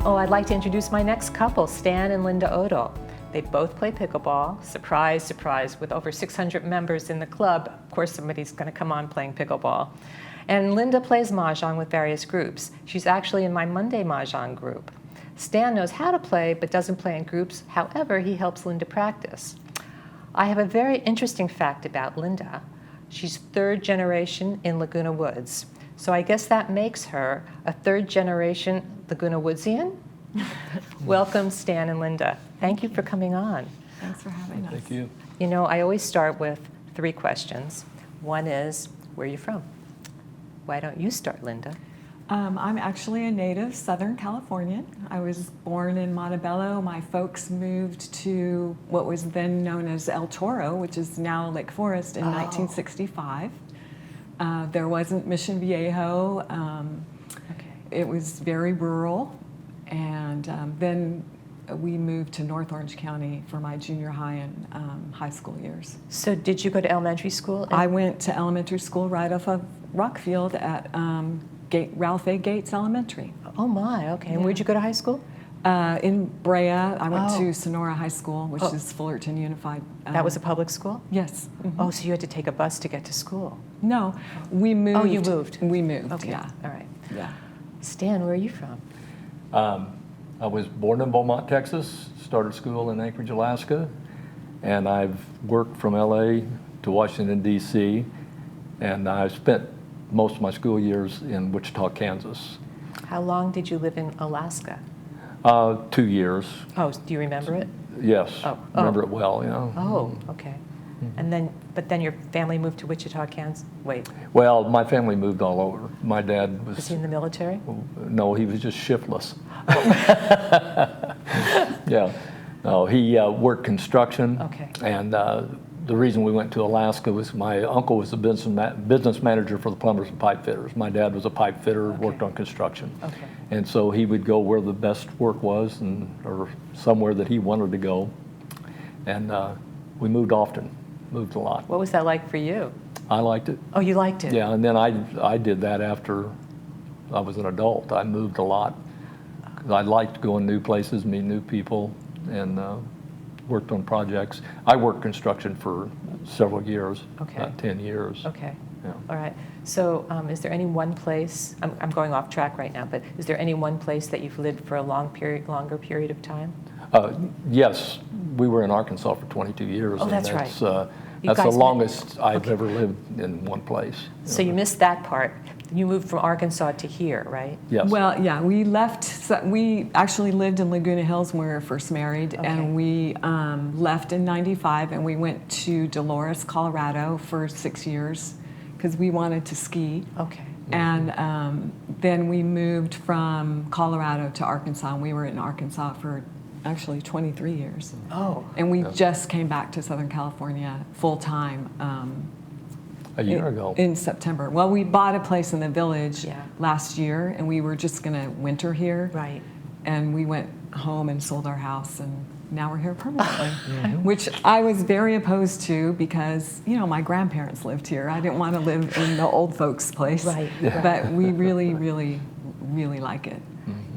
Oh, I'd like to introduce my next couple, Stan and Linda Odle. They both play pickleball. Surprise, surprise, with over 600 members in the club, of course somebody's going to come on playing pickleball. And Linda plays Mahjong with various groups. She's actually in my Monday Mahjong group. Stan knows how to play, but doesn't play in groups. However, he helps Linda practice. I have a very interesting fact about Linda. She's third generation in Laguna Woods. So I guess that makes her a third generation Laguna Woodsian. Welcome, Stan and Linda. Thank you for coming on. Thanks for having us. Thank you. You know, I always start with 3 questions. One is, where are you from? Why don't you start, Linda? I'm actually a native Southern Californian. I was born in Montebello. My folks moved to what was then known as El Toro, which is now Lake Forest, in 1965. There wasn't Mission Viejo. Okay. It was very rural. And then we moved to North Orange County for my junior high and high school years. So did you go to elementary school? I went to elementary school right off of Rockfield at Ralph A. Gates Elementary. Oh my, okay. And Yeah. where'd you go to high school? In Brea, I went Oh. to Sonora High School, which is Fullerton Unified. That was a public school? Yes. Mhm. Oh, so you had to take a bus to get to school. No, we moved. Oh, you moved. We moved, Okay, yeah. all right. Yeah. Stan, where are you from? I was born in Beaumont, Texas, started school in Anchorage, Alaska, and I've worked from LA to Washington, D.C., and I spent most of my school years in Wichita, Kansas. How long did you live in Alaska? 2 years, Oh, do you remember it? yes. Oh. Remember it well, you know. Oh, okay. But then your family moved to Wichita, Kansas? Wait, Well, my family moved all over. My dad was was, he in the military? no, he was just shiftless. Yeah. No, he worked construction. Okay. And the reason we went to Alaska was my uncle was the business manager for the plumbers and pipe fitters. My dad was a pipe fitter, worked on construction. Okay. And so he would go where the best work was, or somewhere that he wanted to go. And we moved often, moved a lot. What was that like for you? I liked it. Oh, you liked it? Yeah, and then I did that after I was an adult. I moved a lot. 'Cause I liked going new places, meet new people, and worked on projects. I worked construction for several years, Okay. about 10 years. Okay. Yeah. All right. So is there any one place, I'm going off track right now, but is there any one place that you've lived for a longer period of time? Yes, we were in Arkansas for 22 years. Oh, and that's right. You That's the guys met- longest I've Okay. ever lived in one place. So you missed that part. You moved from Arkansas to here, right? Yes. Well, yeah, we left. We actually lived in Laguna Hills when we were first married, Okay. and we left in '95, and we went to Dolores, Colorado, for 6 years because we wanted to ski. Okay. And then we moved from Colorado to Arkansas, and we were in Arkansas for actually 23 years. Oh. And we just came back to Southern California full time. A year ago. In September. Well, we bought a place in the village Yeah. last year, and we were just going to winter here. Right. And we went home and sold our house, and now we're here permanently, which I was very opposed to because, you know, my grandparents lived here. I didn't want to live in the old folks' place. Right. But we really, really, really like it.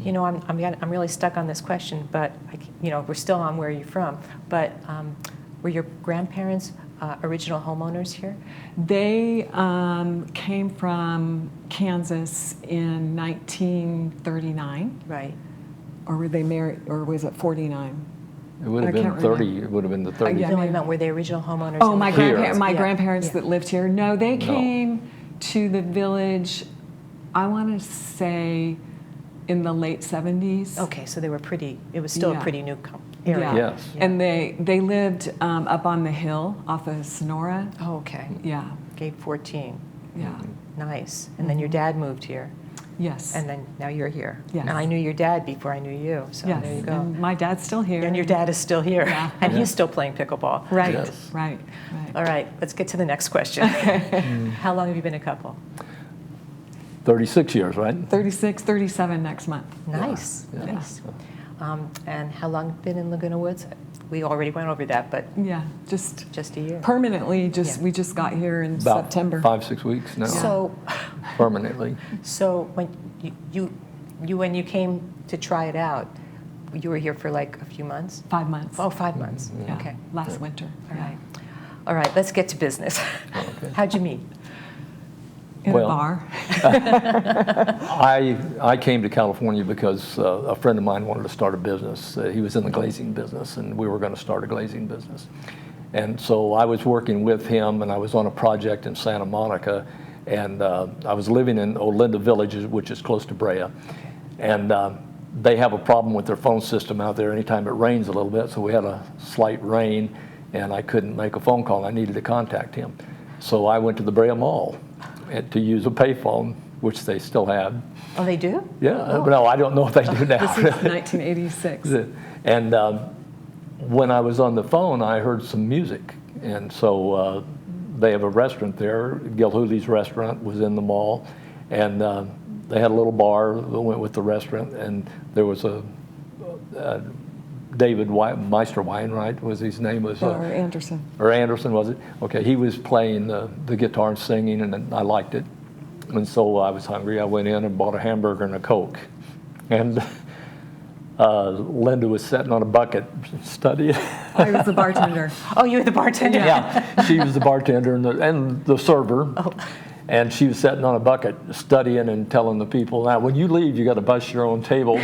You know, I'm really stuck on this question, but you know, we're still on where you're from. But were your grandparents original homeowners here? They came from Kansas in 1939, Right. or were they married, or was it 49? It would have I been can't 30. remember. It would have been the 30s. yeah. No, I meant were they original homeowners? Oh, in my the- Here. grandparents Yeah. that lived here. No, they came to the village, I want to say, in the late 70s. Okay, so they were pretty. It was still a Yeah. pretty new area. Yeah. Yes. And they lived up on the hill off of Sonora. Oh, okay. Yeah, Gate 14. yeah, Nice. And then your dad moved here, yes. and then now you're here. Yes. And I knew your dad before I knew you, so yes. there you go. And my dad's still here. And your dad is still here, Yeah. and he's still playing pickleball. Right, Yes. right. All right, let's get to the next question. How long have you been a couple? 36 years, right? 36, 37 next month. Nice, Yeah. nice. And how long have you been in Laguna Woods? We already went over that, but Yeah, just just a year. permanently, Yeah. we just got here in About September. 5-6 weeks now, So, permanently. so when when you came to try it out, you were here for like a few months? 5 months. Oh, 5 months. Yeah, Okay. last winter. All yeah. right. All right, let's get to business. Okay. How'd you meet? In Well, a bar. I came to California because a friend of mine wanted to start a business. He was in the glazing business, and we were going to start a glazing business. And so I was working with him, and I was on a project in Santa Monica, and I was living in Odle Village, which is close to Brea. And they have a problem with their phone system out there anytime it rains a little bit, so we had a slight rain, and I couldn't make a phone call. I needed to contact him. So I went to the Brea Mall to use a payphone, which they still have. Oh, they do? Yeah, but no, I don't know if they do now. This is 1986. And when I was on the phone, I heard some music. And so they have a restaurant there. Gilhooley's restaurant was in the mall. And they had a little bar that went with the restaurant. And there was a David Meister Weinreich was his name. Was Or Anderson. Or Anderson, was it? Okay, he was playing the guitar and singing, and I liked it. And so I was hungry. I went in and bought a hamburger and a Coke. And Linda was sitting on a bucket studying. I was the bartender. Oh, you were the bartender? Yeah, she was the bartender and the server. Oh. And she was sitting on a bucket studying and telling the people, now, when you leave, you got to bust your own table.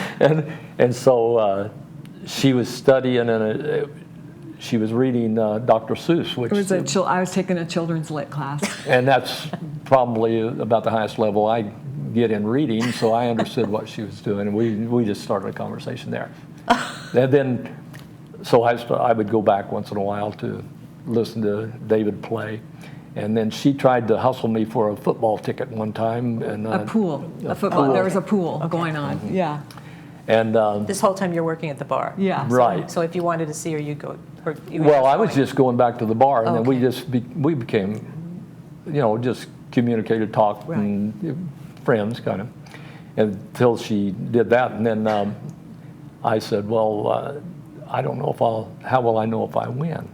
and so she was studying, and she was reading Dr. Seuss, which It was I was taking a children's lit class. and that's probably about the highest level I get in reading, so I understood what she was doing, and we just started a conversation there. And then, so I would go back once in a while to listen to David play. And then she tried to hustle me for a football ticket one time. And A football. pool. There was a pool going on. Yeah. And This whole time you're working at the bar? Yeah. right. So if you wanted to see her, you'd go? Or you would Well, have I was going? just going back to the bar, and then we Okay. just we became, just communicated, talked, Right. and friends kind of, until she did that, and then I said, well, I don't know how will I know if I win?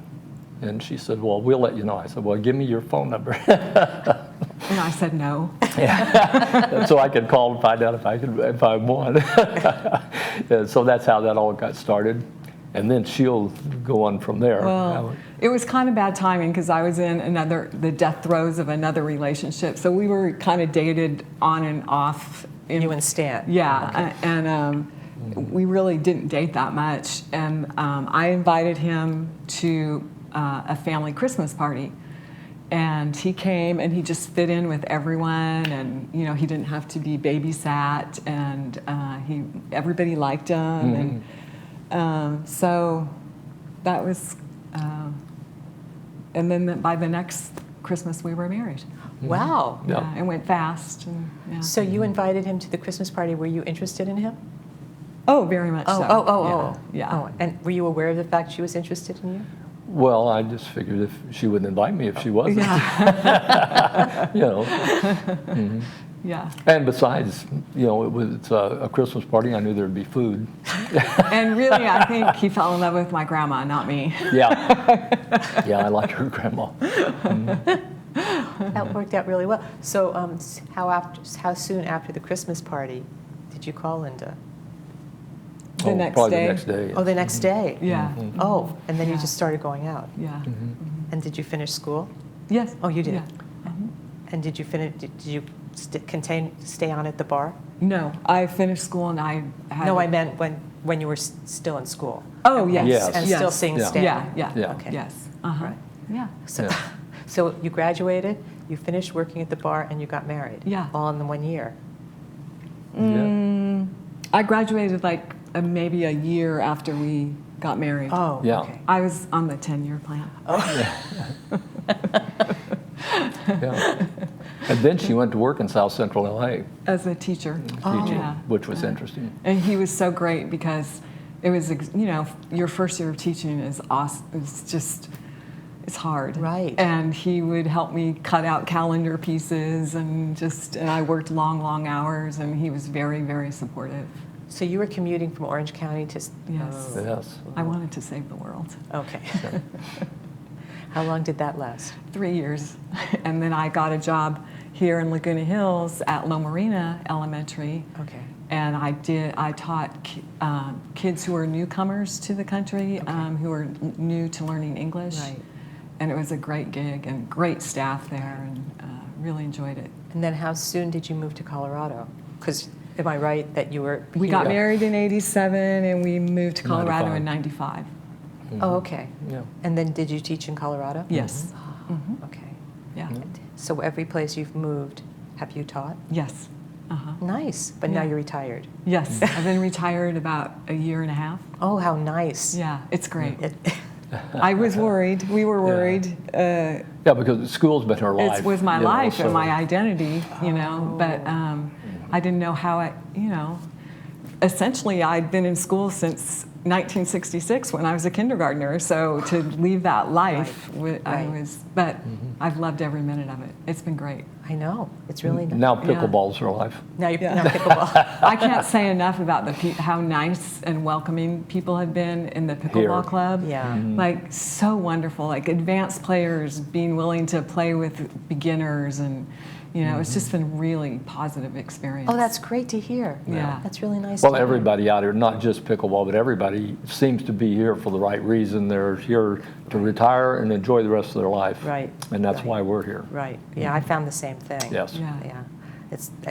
And she said, well, we'll let you know. I said, well, give me your phone number. And I said no. So I could call and find out if I won. And so that's how that all got started. And then she'll go on from there. Well, it was kind of bad timing because I was in the death throes of another relationship. So we were kind of dated on and off. You and Stan? Yeah, and we really didn't date that much. And I invited him to a family Christmas party. And he came and he just fit in with everyone, and he didn't have to be babysat, and everybody liked him, and so that was, and then by the next Christmas we were married. Wow. Yeah. Yeah, it went fast. And, yeah. So you invited him to the Christmas party. Were you interested in him? Oh, very much so. Yeah. Oh, and were you aware of the fact she was interested in you? Well, I just figured if she wouldn't invite me if she wasn't. Yeah. Yeah. And besides, it's a Christmas party. I knew there'd be food. And really, I think he fell in love with my grandma, not me. Yeah. Yeah, I like her grandma. That worked out really well. So how soon after the Christmas party did you call Linda? The next probably day. the next day. Oh, the next day? Yeah. Oh, and then you Yeah. just started going out. Yeah. And did you finish school? Yes. Oh, you did? Yeah. And did you finish? Did you stay on at the bar? No, I finished school and I had. No, I meant when you were still in school. Oh, yes. Yes. And Yes. still seeing Yeah. Stan. Yeah. Yeah. Okay. Yes. Uh-huh. Right. Yeah. So, Yeah. so you graduated, you finished working at the bar, and you got married. Yeah. All in the 1 year. Yeah. I graduated like maybe a year after we got married. Oh, Yeah. okay. I was on the 10-year plan. Yeah. And then she went to work in South Central LA, As a teacher. teaching, Yeah. which was interesting. And he was so great because it was, your first year of teaching is awesome. It's hard. Right. And he would help me cut out calendar pieces and I worked long, long hours, and he was very, very supportive. So you were commuting from Orange County to... Yes. Oh, Yes. I wanted to save the world. okay. How long did that last? 3 years. And then I got a job here in Laguna Hills at La Marina Elementary. Okay. And I taught kids who are newcomers to the country, who are new to learning English. Right. And it was a great gig and great staff there, and really enjoyed it. And then how soon did you move to Colorado? Because am I right that you were We here? got married in '87, and we moved to Colorado in 95. '95. Oh, okay. Yeah. And then did you teach in Colorado? Yes. Okay. Yeah. So every place you've moved, have you taught? Yes. Uh-huh. Nice. But now Yeah. you're retired. Yes. I've been retired about a year and a half. Oh, how nice. Yeah, it's great. It- I was worried. We were worried. Yeah, because school's been her life. It was my you know, life and so- my identity, you know, but I didn't know how essentially I'd been in school since 1966 when I was a kindergartner, so to leave that life, but I've loved every minute of it. It's been great. I know. It's really nice. Now pickleball's her life. Now you're Yeah. now pickleball. I can't say enough about how nice and welcoming people have been in the pickleball Here. club. Yeah. Like so wonderful, like advanced players being willing to play with beginners, and it's just been really positive experience. Oh, that's great to hear. Yeah. That's really nice Well, to hear. everybody out here, not just pickleball, but everybody seems to be here for the right reason. They're here to retire and enjoy the rest of their life. Right. And that's Right. why we're here. Right. Yeah, I found the same thing. Yes.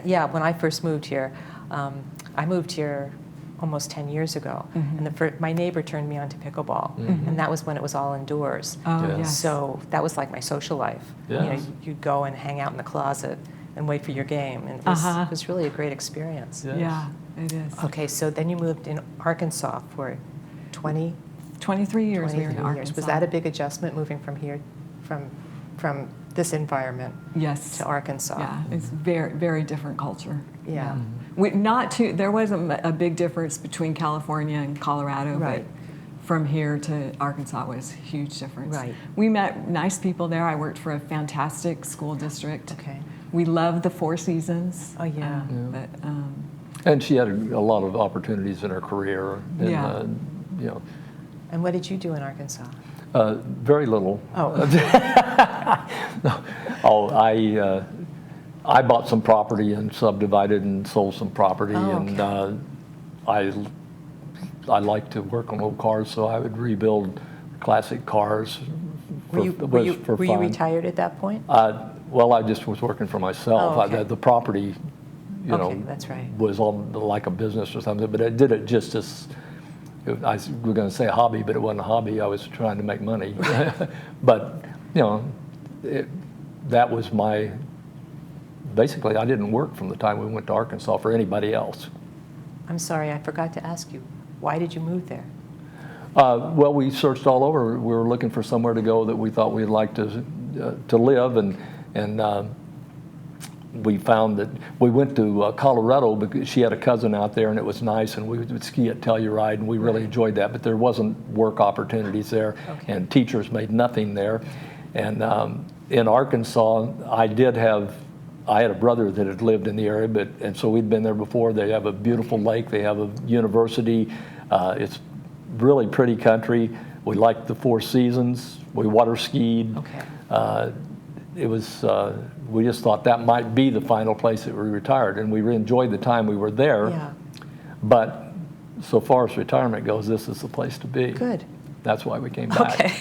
Yeah. When I first moved here, I moved here almost 10 years ago, and my neighbor turned me on to pickleball, and that was when it was all indoors. Oh, Yeah. yes. So that was like my social life. Yes. You'd go and hang out in the closet and wait for your game, and it was really a great experience. Yes. Yeah, it is. Okay, so then you moved in Arkansas for 23 23 years we were in Arkansas. years. Was that a big adjustment moving from here, from this environment Yes. to Arkansas? Yeah, it's very, very different culture. Yeah. There wasn't a big difference between California and Colorado, Right. but from here to Arkansas was a huge difference. Right. We met nice people there. I worked for a fantastic school district. Okay. We loved the Four Seasons. Oh, yeah. But And she had a lot of opportunities in her career. And, Yeah. And what did you do in Arkansas? Very little. Oh, I bought some property and subdivided and sold some property, Oh, and I like to work on old cars, so I would rebuild classic cars. were you fun. retired at that point? Well, I just was working for myself. Oh, okay. The property, Okay, that's right. was on like a business or something, but I did it just as. I was going to say a hobby, but it wasn't a hobby. I was trying to make money. But, that was basically, I didn't work from the time we went to Arkansas for anybody else. I'm sorry, I forgot to ask you. Why did you move there? Well, we searched all over. We were looking for somewhere to go that we thought we'd like to live, and we found that we went to Colorado because she had a cousin out there, and it was nice, and we would ski at Telluride, and we really enjoyed that. But there wasn't work opportunities there, and teachers made nothing there. And in Arkansas, I had a brother that had lived in the area, and so we'd been there before. They have a beautiful lake. They have a university. It's really pretty country. We liked the Four Seasons. We water skied. Okay. It was. We just thought that might be the final place that we retired, and we enjoyed the time we were there. Yeah. But so far as retirement goes, this is the place to be. Good. That's why we came back. Okay.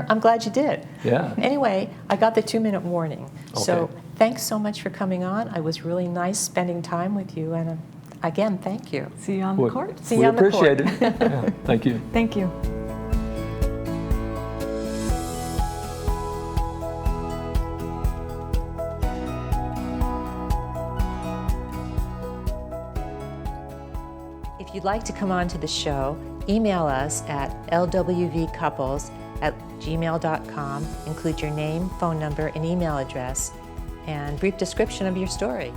I'm glad you did. Yeah. Anyway, I got the 2-minute warning. So Okay. thanks so much for coming on. It was really nice spending time with you. And again, thank you. see you on the court. See we you on the appreciate court. it. Yeah, thank you. Thank you. If you'd like to come on to the show, email us at lwvcouples@gmail.com. Include your name, phone number, and email address, and brief description of your story.